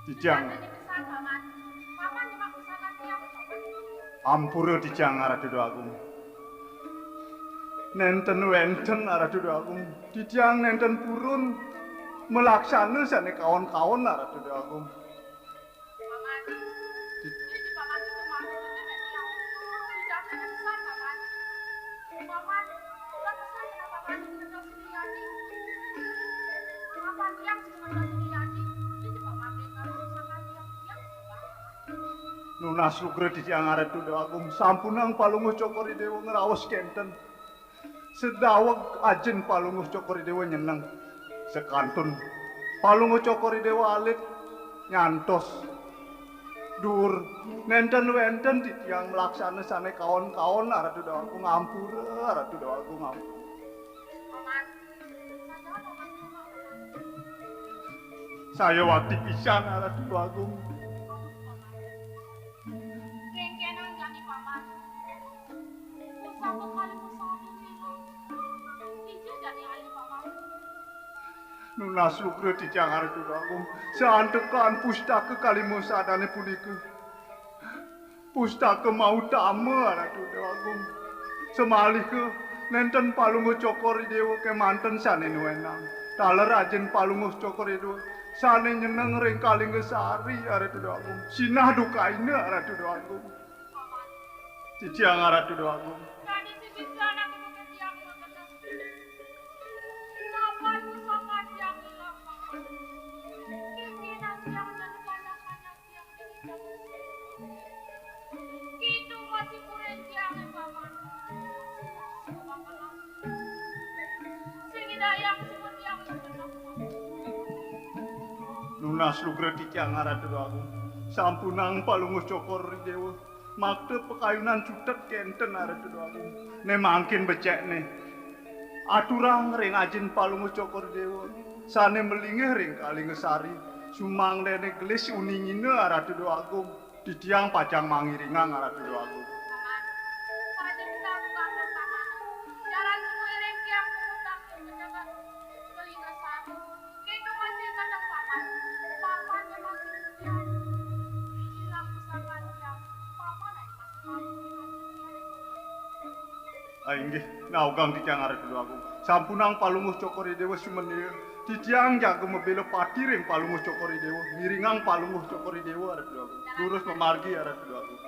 Dijang. Ampura dijang arah dudu agung. Nenten wenten arah dudu agung. Dijang nenten purun melaksana sane kawan-kawan arah dudu agung. Nunas lugre di siang arep dudu agung sampunang palunguh cokori dewa ngerawas kenten. Sedaweg ajen palunguh cokori dewa nyeneng. Sekantun palunguh cokori dewa alit nyantos. Dur nenten wenten di tiang melaksana sane kawan-kawan arep dudu agung ngampura arep dudu agung ngampura. Saya wati pisan arep dudu agung. Nunas lugre di jangar dudu agung seantekan pustaka kalimusadane punika. Pustaka mau dama arep dudu agung. Semalih ke nenten palunguh cokori dewa kemanten sane nuwenang. Taler ajen palunguh cokori dewa sane nyeneng ring Kalinggesari arep dudu agung. Sinah dukaine arep dudu agung. Ciciang arep dudu agung. Nunas lugre dicang arep dudu agung. Sampunang palunguh cokori dewa. Makte pekayunan cutet kenten arep dudu agung. Ne mangkin becekne. Aturang ring ajen palunguh cokori dewa. Sane melingih ring Kalinggesari. Sumang dene gelis uningine arep dudu agung. Didiang pajang mangiringang arep dudu agung. Inggih naugang dicang arep dudu agung. Sampunang palunguh cokori dewa sumenir. Didiang jaga mebelo pati ring palunguh cokori dewa. Miringang palunguh cokori dewa arep dudu agung. Lurus memargi arep dudu agung.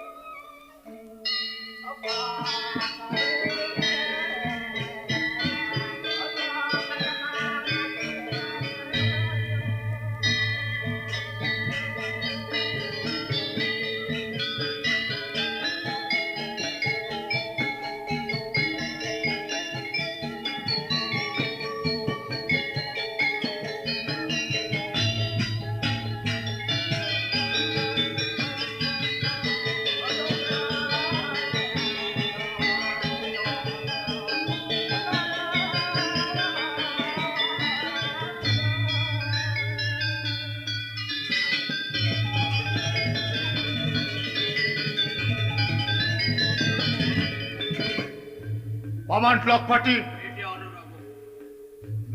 Paman Blakpati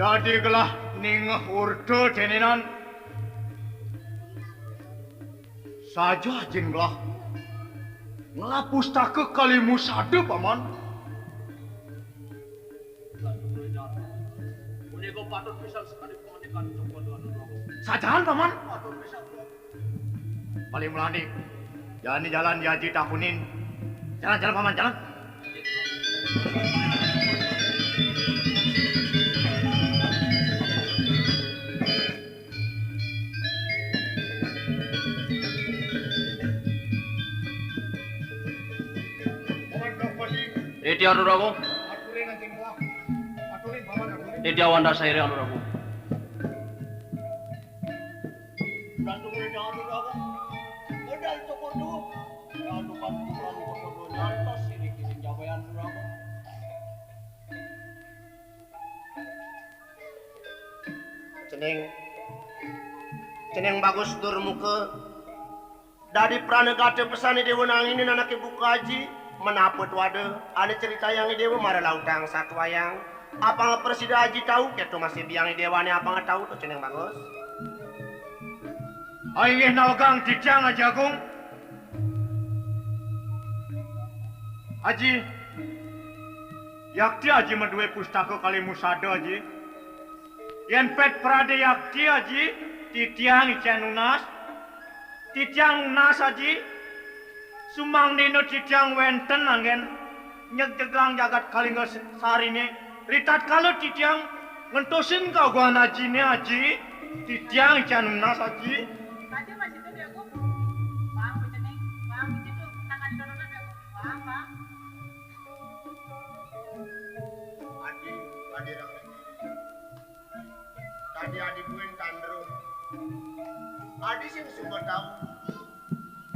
dadi gelah ning urde denenan saja jin gelah ngelapustaka Kalimusada paman. Punika patut pisan sekali pemenikan Cokodoan. Sajahan paman. Paling melani jalan diaji takunin. Jalan paman jalan. Iti Anurago. Iti Awanda Sairi Anurago. Ceneng bagus durmuke dari pranegate pesani dewa nanginin anak ibu kaji menaput wade ada cerita yang dewa mara lautang satu wayang apa nggak presida haji tahu ketu masih biang dewane apa nggak tahu tuh ceneng bagus Aing nawagang titiang Haji Agung. Haji, yakti Haji medue pustaka kali musada Haji. Yen pet prade yakti Haji, titiang ican unas. Titiang unas Haji. Sumang dino titiang wenten anggen nyegdegang jagat kalingga sarine. Ritat kalau titiang ngentosin kau gua Haji Haji. Titiang ican unas Haji. Tadi masih itu dia gua. Bang, macam ni. Bang, itu tangan dorongan dia gua. Bang. Adi orang tadi adi buin tandro. Adi sing suka tahu.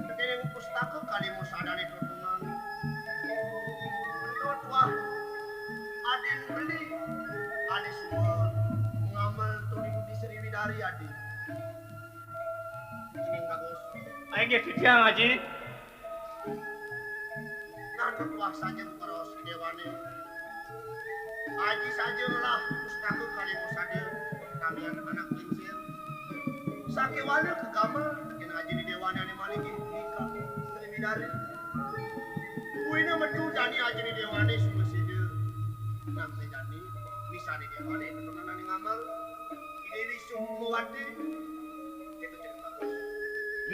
Ketika pustaka kali musadane tutungan. Menurut wah, adi beli. Adi semua ngamal tuh di Sriwidari adi. Ini bagus. Aing titiang Haji. Nanti wah saja para dewane. Haji saja lah pustaka kali musada kami anak kincir. Sakewana ke kamar bikin haji di dewan yang maliki nikah Sriwidari. Kuina metu jani haji di dewan sudah sida. Nang jani bisa di dewan keturunan yang ngamal. Dewi Sukmawati itu cerita bagus.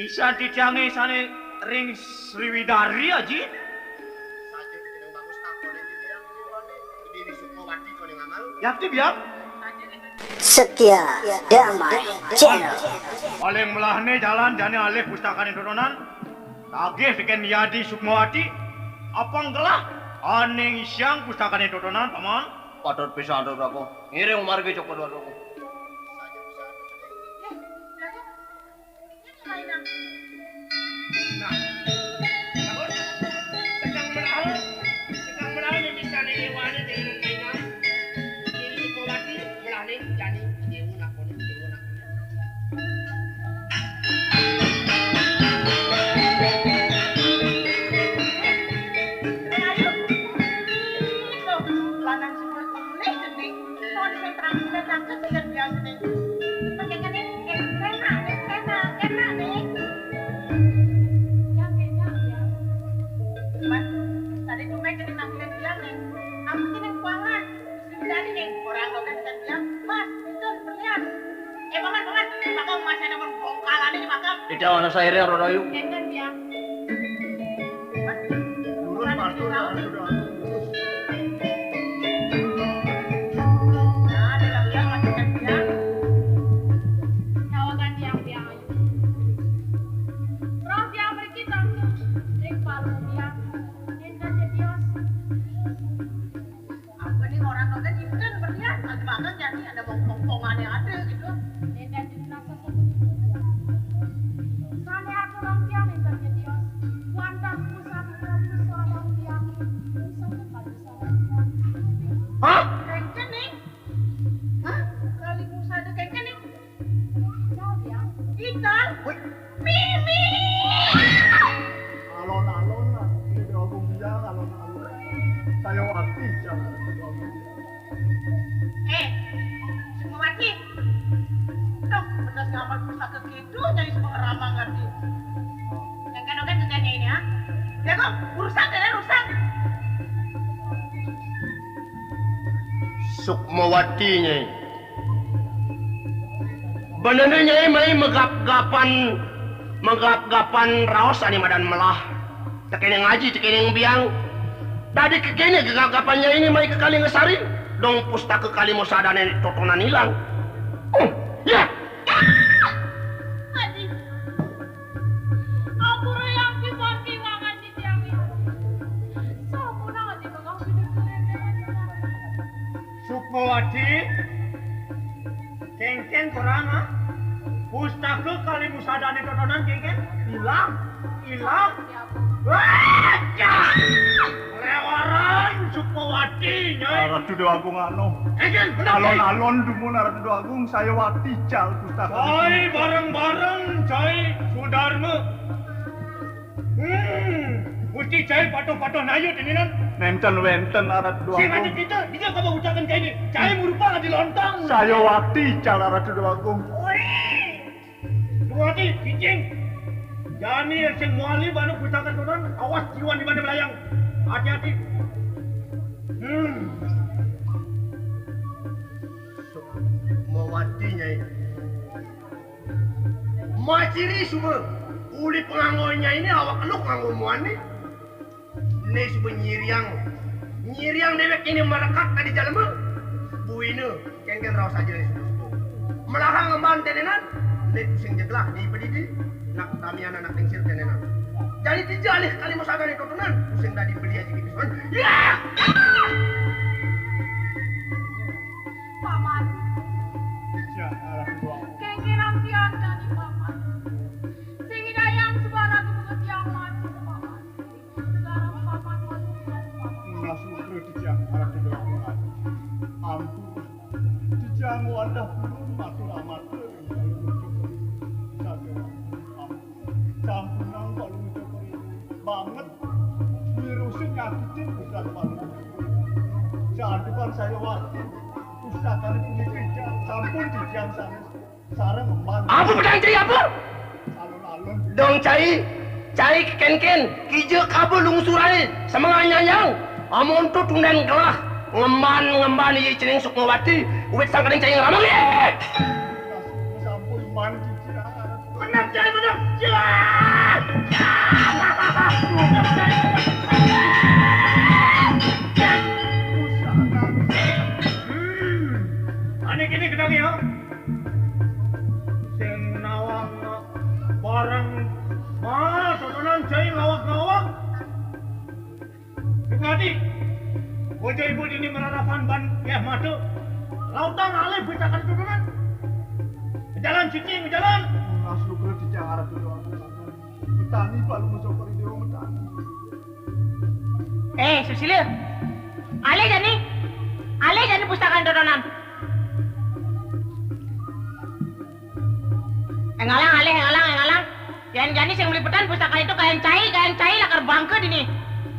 Bisa titiange sane ring Sriwidari Haji. Saja cerita bagus tak boleh di dewan Dewi Sukmawati kau yang ngamal. Yakti biang. Setia Damai Channel. Paling melahne jalan jani alih pustakaan turunan. Tagih bikin Yadi Sukmawati. Apang gelah aning isyang pustakaan turunan paman. Patut pisan Ragu. Ngiring margi cokor Ragu. Saja bisa. Ya, dia gua. Ini mainan. Nah, bagus. Sedang beralih bisa di dewan dengan mainan. Dewi Sukmawati beralih jani dewa nakone. Ayo. Loh, lanang semua boleh jadi. Mau disentrang ke sini biasa nih. Pakai kan ini enak nih. Ya. Mas, tadi tuh mereka dinampilan bilang nih. Aku sini keuangan. Dari nih orang kau kan bilang, Mas, itu berlian. Paman, makam masih ada bongkalan ini makam. Tidak ana saire Rodayu. Enten dia. Mas, Turun matur sudah. nah, ada yang bilang masih kan dia. Nyawakan yang ayo. Terus yang berkita, ring palu dia. Enten jadios. Apa nih orang kau kan enten berlian. Ada makan jadi ada bongkongan yang ada gitu. Enten dinasa Sane aku orang tiang enten jadios. Wandang pusat orang tiang. Hah? Kengkening? Hah? Kali pusat kengkening? Ikan? Mimi! Alon-alon lah. Ini Agung biang alon-alon. Saya wakti jalan. Sukmawati. Dok, betas ngamal pusaka gitu jadi semua ramah ngerti. Yang kan kerjanya ini ya. Ya kok, urusan. Sukmawati nya. Benernya mai megap-gapan raos ani madan melah. Tekene ngaji, tekene biang. Tadi kekene gegap-gapannya ini mai ke kali ngesari. Dong pustaka kali musadane totonan hilang. Ya. Adi. Aku yang piwangan di tiang ini. Sampun aja kagak keren. Sukmawati. Kengken korang ah. Pustaka kali musadane totonan kengken hilang. Wah! Lewaran Sukmawati nyai. Ratu Dewa Agung ano. Kengken Alon-alon dumun Ratu Dewa Agung saya wakti cal pustaka. Coy bareng-bareng coy Sudarma. Gusti cai pato-pato nayu tininan. Nenten-wenten Ratu Dewa Sing Agung. kita kamu ucapan kayak ini. Cai murupa di lontong. Saya wakti cal Ratu Dewa Agung. Buati, kijing. Jani sing muali banu putakan tunan, awas jiwan di mana melayang. Hati-hati. Mawati nyai. Maciri semua. Uli pengangonya ini awak lu nganggo muani. Ini semua nyiriang dewek ini merekat tadi jalan mah. Buine, kengken rawas aja nih semua. Melahang ngemban tenenan. Ini pusing jeglah di pedidi. Nak tamian anak tengsir tenenan. Jadi dijalih kali mau sadar itu tenan. Pusing tadi beli aja gitu kan. Ya! Paman. Ya, arah kedua. Kengkiran tiang dari paman. Sing dayang sebara kebuka tiang mati paman. Sekarang paman masuk paman. Masuk ke dijang arah kedua. Ampun. Dijang wadah pun matur amat. Campunan kalau mencokori banget. Virusnya nyakitin bukan paling. Saat depan saya waktu. Pustakaan punya kerja. Sampun dijang sana. Sarang ngemban. Apa pedang cai apa? Alun-alun. Dong cai ken kije kabel lungsurane sama nganyang. Amon tu tunden kelah ngemban ye ceneng sok ngawati. Uwit sang kadang cai ngeramang ye. Sampun mandi cian. Menang cai menang. Anik ini gedang ya. Sing nawang barang mas sononan cai ngawak-ngawak. Ngadi. Bojo ibu ini merarapan ban ya matu. Lautan alih bitakan turunan. Jalan cicing jalan. Masuk ke dijang arah kedua. Petani Pak lu mencokori dewa petani. Susilia. Ale jani pustakaan dodonan. Engalang. Jani sing meliputan pustakaan itu kain cai lakar bangke dini.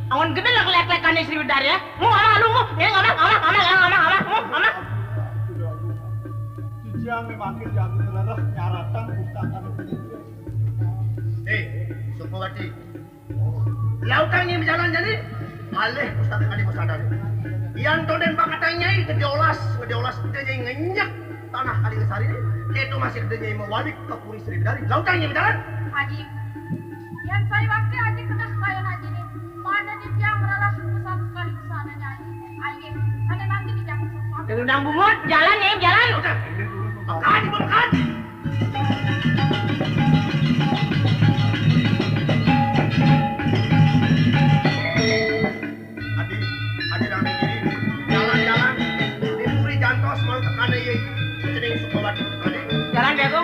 Awan gede lah kelek-lekan Sri Widari ya. Mu lu. Ini ngomong. Dijang makin jago ngerarah nyaratan pustakaan itu. Sukmawati. Lautan yang berjalan jadi alih pustakaan di Musadari. Yang toden bakatanya ngediolas kita jadi ngenyak tanah kali kesari ini. Itu masih gedenya yang mewalik ke Puri Sri Widari. Lautan yang berjalan. Haji. Yang saya waktu Haji kena sekalian Haji nih. Mana di tiang meralah besar sekali kesananya Haji. Ada nanti di jam sesuatu. Undang bungut, jalan. Makan. Adi dan begini, jalan. Di Puri Jantos mau tekan ye. Jadi Sukmawati tekan. Jalan Bego.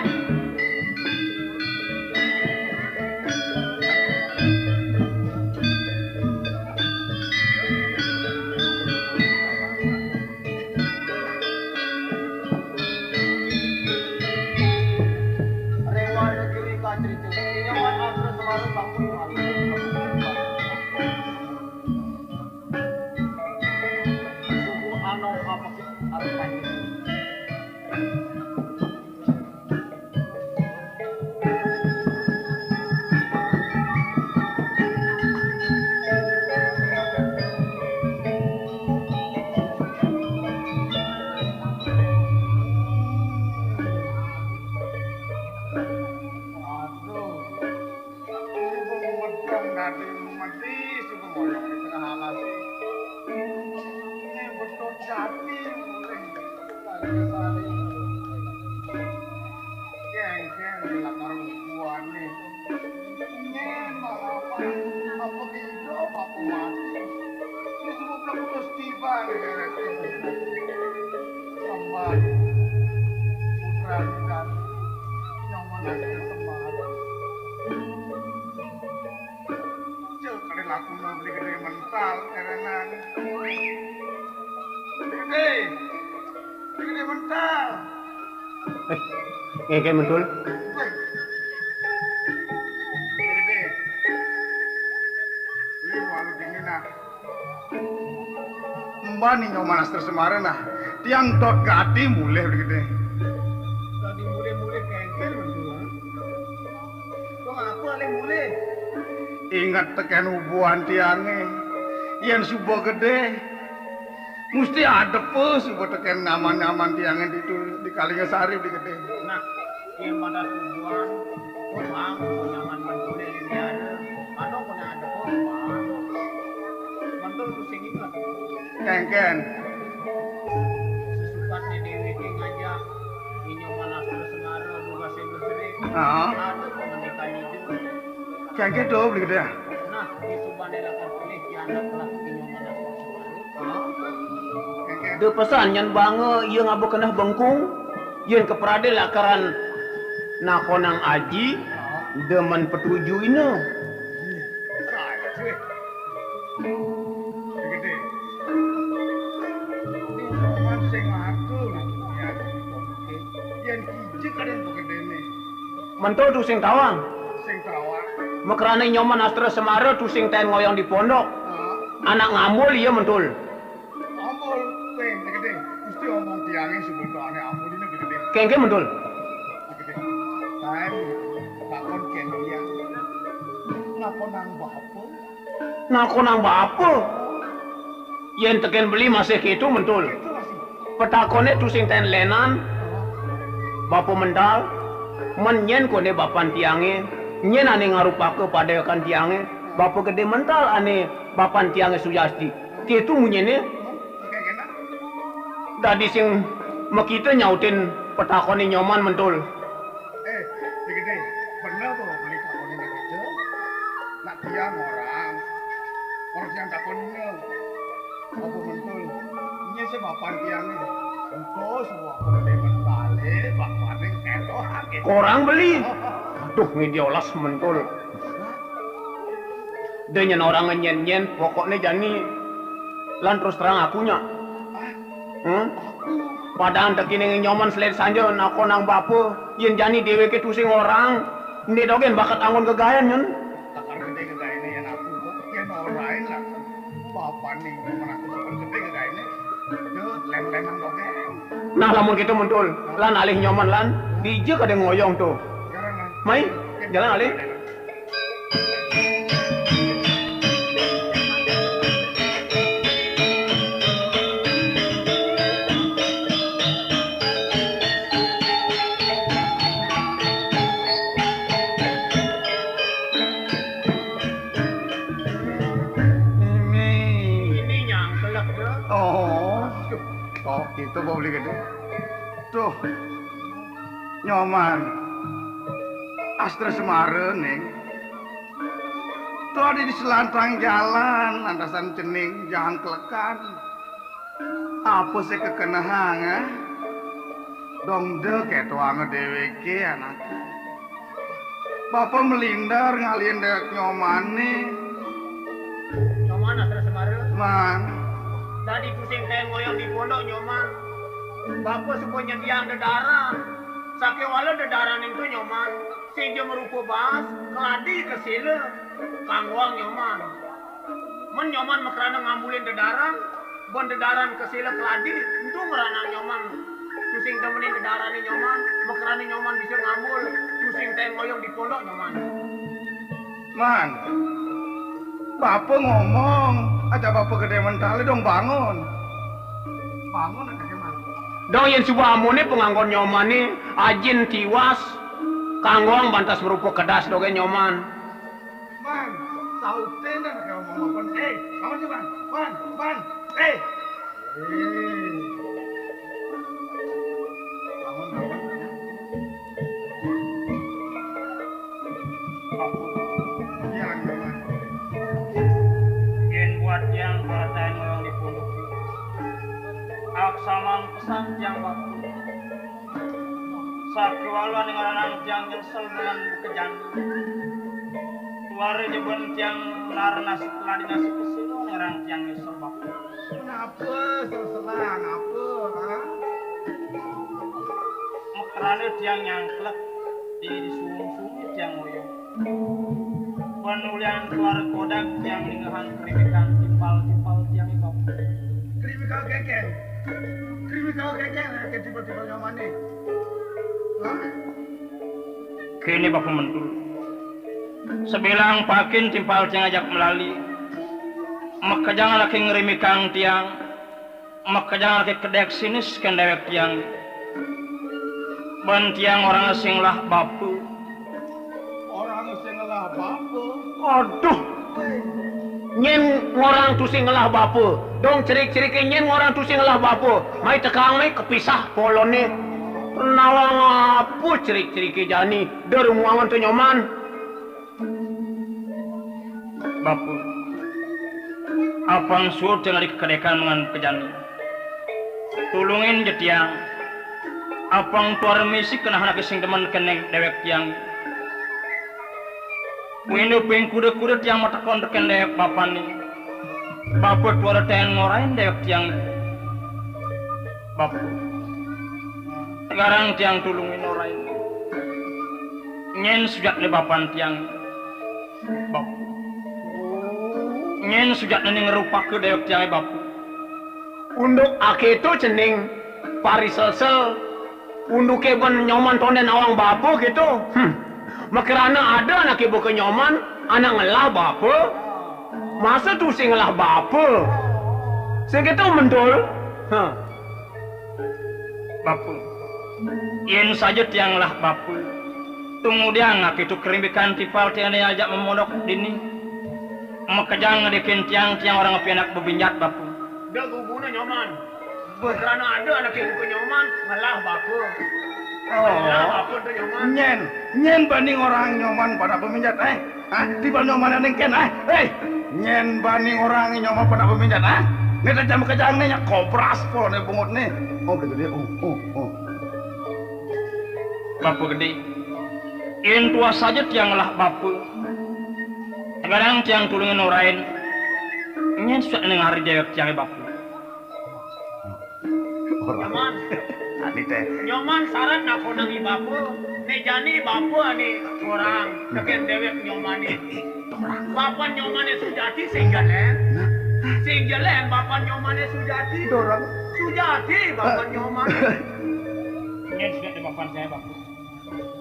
Kayak betul. Mbani nyomanas tersemaren nah. Tiang dot gadi mulai begitu. Tadi mulai kengkel betul. boleh. Ingat teken hubungan tiange. Yen subuh gede. Mesti ada pe subuh teken nyaman-nyaman tiange di Kalingasari di gede. Nah, yang pada hubungan, bang, nyaman boleh ini ada. Ano ko na ada po, bang. Mantul pusing ingat. Kengken. Sesukat ni Dewi ki ngajak inyong manasal Semarang buka sebesri. Ah. Ada ko menikah itu. Kengken do beli gede. Nah, di Subandela terpilih di anak lah inyong manasal Semarang. Kengken. De pesan nyan bange ieu ngabo kenah bengkung. Yen keprade lakaran nakonang aji demen petuju ino. Saya cuy. Gede. Ini roman sing atur ya. Yen kiji karen gede ne. Mentul tu sing tawang. Sing tawang. Mekrane nyoman astra Semara tu sing ten ngoyong di pondok. Anak ngambul ieu mentul. Amul teng gede. Mesti omong tiange sebutane amul ini gede. Kengke mentul. Gede. Time takon ken tiang. Napa nang bapo? Nakonang bapa. Yen teken beli masih kitu mentul. Itu masih. Petakone tu sing ten lenan. Bapa mendal. Menyen kone bapan tiange. Nyen ane ngarupake padekan tiange. Bapa gede mental ane bapan tiange Suyasti. Kitu munyene. Oke kena. Dadi sing mekite nyautin petakone nyoman mentul. Gede. Bener tuh beli takon ini gede. Nak tiang orang yang takonnya. Apa mentul? Ini sih bapan tiangnya. Untuk semua gede mentale, bapane keto hake. Korang beli. Aduh ngidiolas mentul. Dengan orang nyen-nyen pokoknya jani lan terus terang akunya. Padahal tekine nyoman selet sanja nakonang bapa yen jani dhewe ke tusing orang. Ndek dogen bakat angon kegayan nyen. Takar gede kegaene yang aku kok yen orain lah. Bapane men aku takon gede kegaene. Yo lem-leman dogeng. Nah lamun kitu mentul, lan alih nyoman lan dije kade ngoyong tuh. Sekarang lah. Mai, jalan alih. Ini yang kelak dah. Oh, itu mau beli gede. Tuh, nyoman. Astra Semara nih. Tuh ada di selantang jalan, landasan cening, jangan kelekan. Apa sih kekenahang, Dong deh kayak tuang DWK anak. Bapak melindar ngaliin dek nyoman nih. Nyoman asal Semarang. Man, Tadi pusing kayak ngoyong di pondok nyoman. Bapak semuanya tiang dedaran. Sakit wala dedaran itu nyoman. Sing dia merupa bahas, keladi kesila. Kangwang nyoman. Men nyoman makrana ngambulin dedaran. Bon dedaran kesila keladi. Itu meranang nyoman. Pusing temenin dedaran ini nyoman. Makrana nyoman bisa ngambul. Pusing kayak ngoyong di pondok nyoman. man. Bapak ngomong, aja bapak gede mentali dong bangun. Bangun ada gimana? Dong yen subuh amune penganggon nyoman nih, ajin tiwas. Kangwang bantas merupa kedas doge nyoman. Man, sautin ada kayak ngomong apa? Kamu sih man, man, Bangun, bangun. Iya lagi man. Yen buat yang perhatian orang di pondok. Aksalang pesan yang waktu. Sakiwaluan dengan anak yang nyesel dengan bukejan. Tuare jebon yang lar nasi telah dinasi kesini orang yang nyesel waktu. Kenapa terserang apa? Makrane tiang nyangklek di suung-suung tiang ngoyong. Penulian keluar kodak yang ningahan krimikan tipal-tipal tiang itu. Kriminal keken, kayak tiba-tiba nyaman nih. Hah? Kini bapak mentul. Sebilang pakin timpal tiang ajak melali. Maka jangan lagi ngerimi kang tiang. Maka jangan lagi kedek sinis kan dewek tiang. Ban tiang orang asing lah bapu. Orang sing lah bapa. Aduh. Nyen ngorang tu sing ngelah bapa. Dong cerik-cerik nyen ngorang tu sing ngelah bapa. Mai tekang mai kepisah polone. Nawang apa cerik-cerik jani. Derumuangan tu nyoman. Bapu. Apang suruh tinggal di kedekan dengan kejani. Tulungin je tiang. Apang tuar misi kena anak sing teman keneng dewek tiang. Windu ping kuda-kuda tiang mata kontreken dewek bapan ni. Bapak tuar ten ngorain dewek tiang. Bapu. Sekarang tiang tulungin orain. Nyen sujat le bapan tiang. Bapu. Nyen sujat nani ngerupak ke dewek tiang bapu. Unduk ake itu cening pariselsel. Unduk keben nyoman tonden awang bapa gitu. Makerana ada anak ibu ke nyoman, anak ngelah bapa. Masa tu si ngelah bapa? Segitu mendol. Bapu. Yen saja tiang lah bapu. Tunggu dia ngak itu kerimbikan tipal tiang dia ajak memodok dini. Maka jangan ngedekin tiang orang api anak bebinjat bapu. Dah guguna nyoman. Kerana ada anak ibu ke nyoman, ngelah bapa. Ngelah bapa tu nyoman. Nyen banding orang nyoman pada peminjat tiba nyoman yang ken nyen banding orang nyoman pada peminjat Neta jam kejang nih kopras pol nih bungut nih. Oh gede Bapu gede. Yen tua saja tiang lah bapu. Sekarang tiang tulungin orain. Nyen sudah dengar dewek tiang bapu. Nyoman. Ani teh. Nyoman saran nak konangi bapa. Ne jani bapa ani orang. Teken dewek nyomani. Bapa nyomane sujati singgalen. Singgalen bapa nyomane sujati. Dorang. Sujati bapa nyomane. Nyen sudah di bapan saya bapu.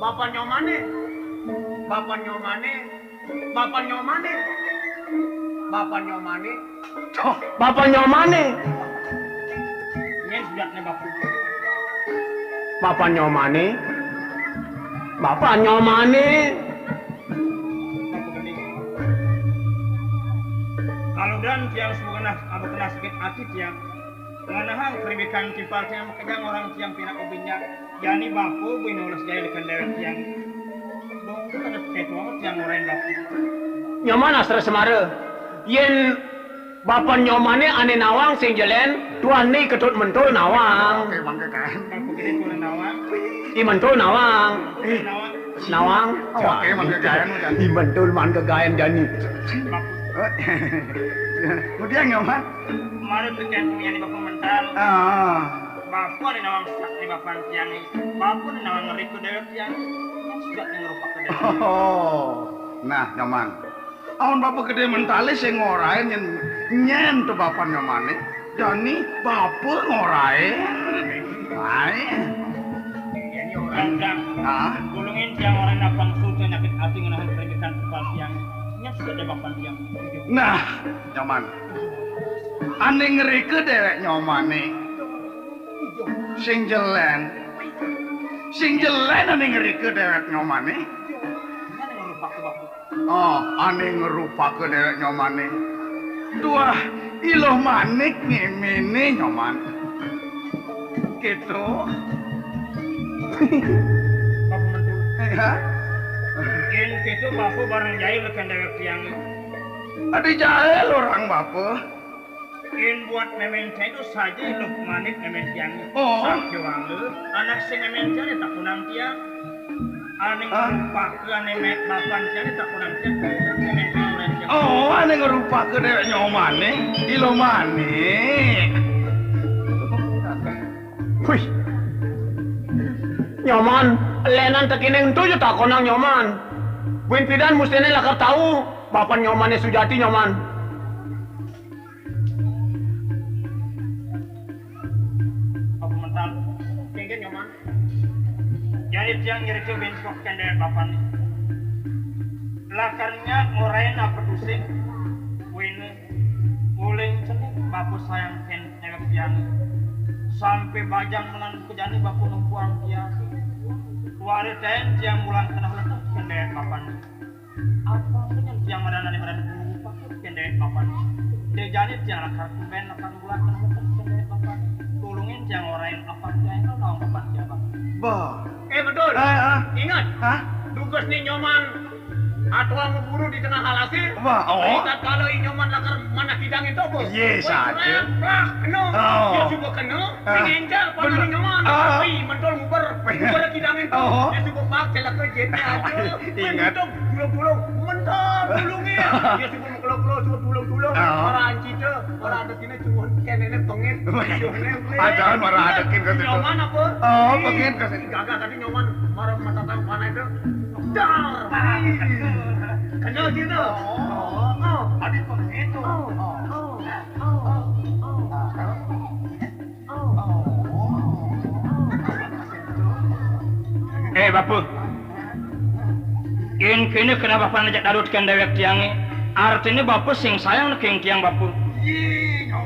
Bapa nyomane. Bapa nyomane. Bapa nyomane. Bapa nyomane. Bapa nyomane. Nyen sudah di bapu. Bapa nyomane. Bapa nyomane. Bapu gede. Kalau dan tiang semoga abu kena sakit hati tiang. Dengan hang kerimbikan timpal tiang makanya orang tiang pinak ubinnya. Jani bapu binulas jaya dekan dewek tiang. Dong ada ketua tiang orain bapu. Nyoman asra semara. Yen bapa nyomane ane nawang sing jelen, tuan ni ketut mentul nawang. Emang kekain. Bapu gede tulen nawang. I mentul nawang. Nawang. Nawang. Oke emang kekain udah. I mentul man kegayan jani. Bapu. Kemudian nyoman. Malu tekan punya di bapu mental. Bapu ada nawang sak di bapan tiang. Bapu ada nawang ngeri ke dewek tiang. Sudah ngerupak ke dewek. Nah nyoman. Awan bapak gede mentali sing ngorain nyen tuh bapak nyomane. Jani bapak ngorain. Ini orang dan gulungin tiang orang napang suci nyakit hati ngenahan peringatan kepal tiang. Nya sudah ada bapan tiang. Nah nyoman. Ane ngeri ke dewek nyomane. Sing jelen ane ngeri ke dewek nyomane. Mana ngerupak ke bapu? Oh, ane ngerupak ke dewek nyomane. Tuah, iloh manik ngimini nyoman. Gitu. Bapu mentul. Ya. Mungkin gitu bapu bareng jahil lekan dewek tiang. Adi jahil orang bapak. In buat memen itu saja lu manik memen tiang. Oh. Sakit wangge. Anak si memen tiang tak kunang tiang. Ane ngerupak ke ane met bapan tiang tak kunang tiang. Memen tiang. Oh, ane ngerupak ke dewek nyomane. Iloh manik. Wih. Nyoman, lenan tekineng tujuh tak konang nyoman. Win pidan mustine lakar tahu. Bapak nyomane sujati nyoman. Bapu mental. Tinggi nyoman. Jadi tiang nyeri ke benskok kendek bapan. lakarnya orang apa dusing wine uling cenik bapu sayang ken ewek tiang sampai bajang melan kejani bapu numpuang tiang wari ten tiang bulan tengah letak kendek papan apa punya tiang madana di madana bulu pakai kendek papan dia jadi tiang lakar kumben lakar bulan tengah letak kendek papan tulungin tiang orang apa tiang kau naung papan tiang papan Bah. betul ingat Hah? tugas nih nyoman atau ngeburu di tengah halasi Wah, kita kalau nyoman lakar mana kidang itu bos Yes, aja. kena dia juga kena pengenjal pada nyoman tapi mentol nguber kidang itu dia juga mak celak kerjanya aja Ingat. dulung mentol dulungnya dia juga mengkelok-kelok juga dulung orang cita orang ada kini cuma kenene pengen Ajaran marah adekin ke situ. nyoman apa pengen ke situ. gagah tadi nyoman marah mata panah itu dar kenal gitu adik pengen itu Bapu. Kini kenapa panajak darutkan dewek tiangi? Artinya bapu sing sayang keng tiang bapu.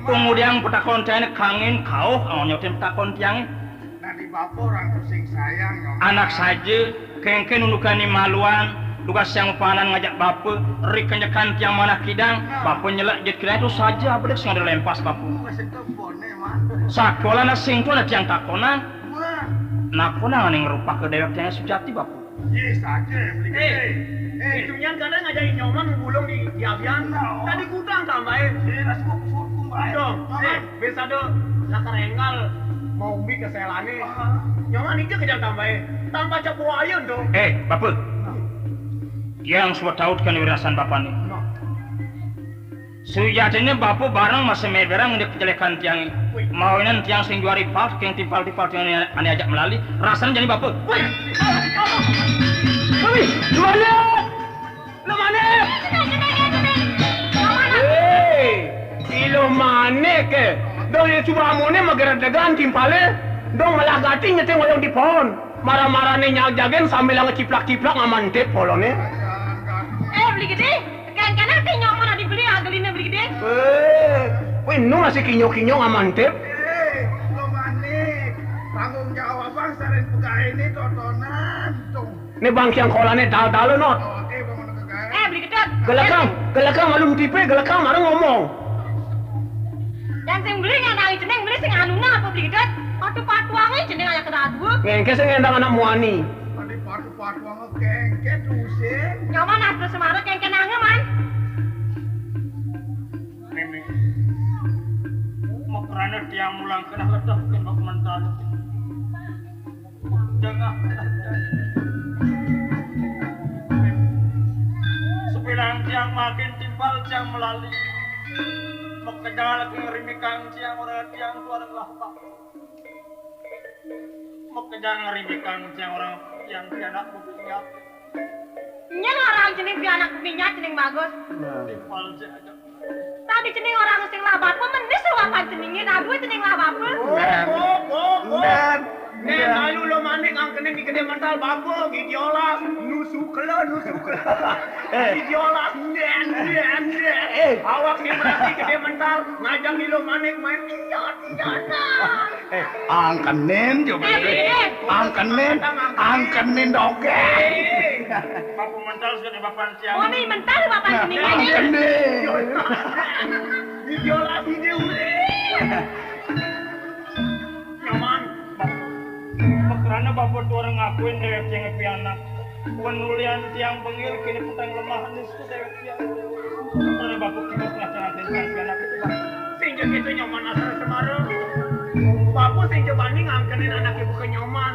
Kemudian petakon tiang kangen kau nyotin petakon tiangi. Nanti bapak orang sing sayang nyoman. Anak saja kengken nundukani maluan. Tugas yang panan ngajak bapu, rik kenyakan tiang mana kidang, bapu nyelak jet kidang itu saja, apa dia ada lempas bapu. Masih kebone man. Sakola na sing tu na tiang takonan, Wah, nakona ning rupa ke dewek tiang sujati bapu. yes aja beli gede. itunya kadang ngajakin nyoman ngulung di avian tadi kudang tambahin Ras kok surku bae. dong bisa do lakar engal mau umbi ke selane nyoman itu kejar tambahin tanpa capu ayun dong Bapu, yang sudah tahu kan wirasan bapak ni. Sujatinya bapu barang masih meberang di kejelekan tiang. Mauinan tiang sing juari pak, yang timpal yang ane ajak melalui. Rasanya jadi bapu. Kami, gimana? Lemane? Ilo mana ke? Dong yang cuma amone magera dagan timpale. Dong malah gati nyeteng wayang di pohon. Marah-marah nih nyag-jagen sambil ngeciplak-ciplak ngamantep polone. Beli gede? Kan nanti nyoman ada dibeli agelinnya beli gede. Weh, nu masih kinyo-kinyo ngamantep. Lo manik. Tanggung jawab bang saren pegawai ini totonan dong. Nih bang yang kolane dal-dal not. Oke, bang mana pegawai. Beli gede. Gelakang alum tipe, gelakang marah ngomong. Dan sing beli nggak tahu jeneng beli sing aluna apa beli gede? Waktu patuangnya jeneng aja kedua. Ngengke sing ngendang anak muani. Tadi patu-patu ngekengket usin. Nyoman asal semarang yang kenangnya man. Mimi mau kerana tiang mulang kena ledak ke bak mental jangan sepilang tiang makin timbal tiang melalui mau kejar lagi ngerimikan tiang orang tiang tuarang lahpak mau kejar ngerimikan tiang orang yang tiada buktinya Nyen orang jeneng anak minyak jeneng bagus. timbal tiang Tadi jeneng orang sing labat pun mendis wapan jenengnya aduh jeneng labat pun. Nen ayu lo manik ang kene di gede mental babo gidiola nusuk lo gidiola nen awak ni berarti gede mental ngajak di lo manik main iot Angkenin juga. Angkenin doge. bapu mental sudah bapan siang Oh nih mental wapan jenengnya. Angkenin. gidiola video nyaman karena bapak tu orang ngakuin dewek yang pianak penulian tiang bengil kini petang lemah nis tu dewek tiang karena bapak kita pernah jangan tiang pianak itu bang sehingga kita nyaman asal semarang bapak sehingga banding angkenin anak ibu ke nyaman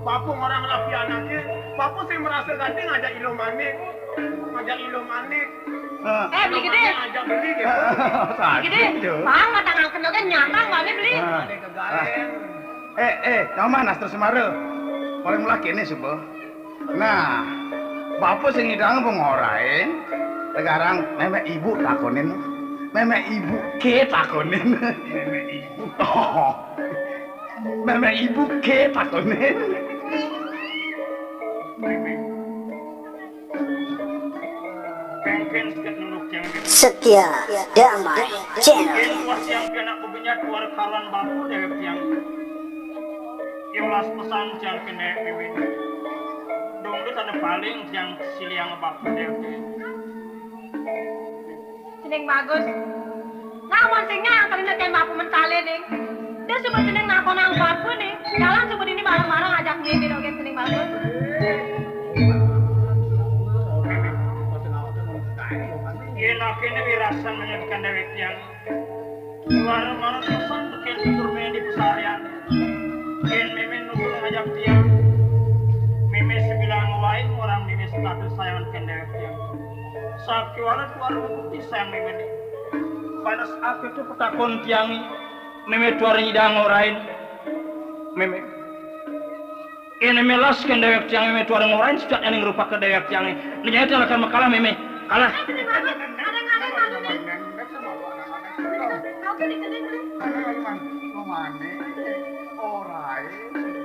bapak orang rapi anaknya bapak sih merasa ganti ngajak ilo manik Beli gede. ngajak beli gitu Gede. Bang kata ngangken kan nyata nggak beli. ada kegaren Nyaman Astro Semara. Paling laki ini sebuah. Nah, bapak sing ngidang pengorain. Sekarang memek ibu takonin. Memek ibu ke takonin. Memek ibu. Oh. Memek ibu ke takonin. ken sekat nunduk tiang meme. Setia Damai Channel. Ken kuas tiang kena kubinya keluar karuan bapu dewek tiang. Iolas pesan tiang kena meme. Dong itu tanda paling tiang siliang bapu dewek tiang. Jeneng bagus. Ngawan sing nyangkel nek kaya bapu mentale ning. Dia cuma jeneng nakon-nakon bapu nih. Jalan sebut ini bareng-bareng ajak mimi dong jeneng bagus. Ina kini wirasan menyebutkan dewek tiang. Luar-luar pesan ken turmen di pesarian. Ken meme nunggu ngajak tiang. Meme sebilang wain orang meme status sayang ken dewek tiang. Sakit walau keluar bukti sayang meme nih. Panas aku itu petakon tiangi. Meme tuar nyidang orain. Meme. Ini melas ken dewek tiang meme tuar ngorain sudah yang rupa ke dewek tiang ini. Ini jadi akan makalah meme. Kalah. Jeneng bagus. Ada ngawen malu nih. Oke dikeling. Orang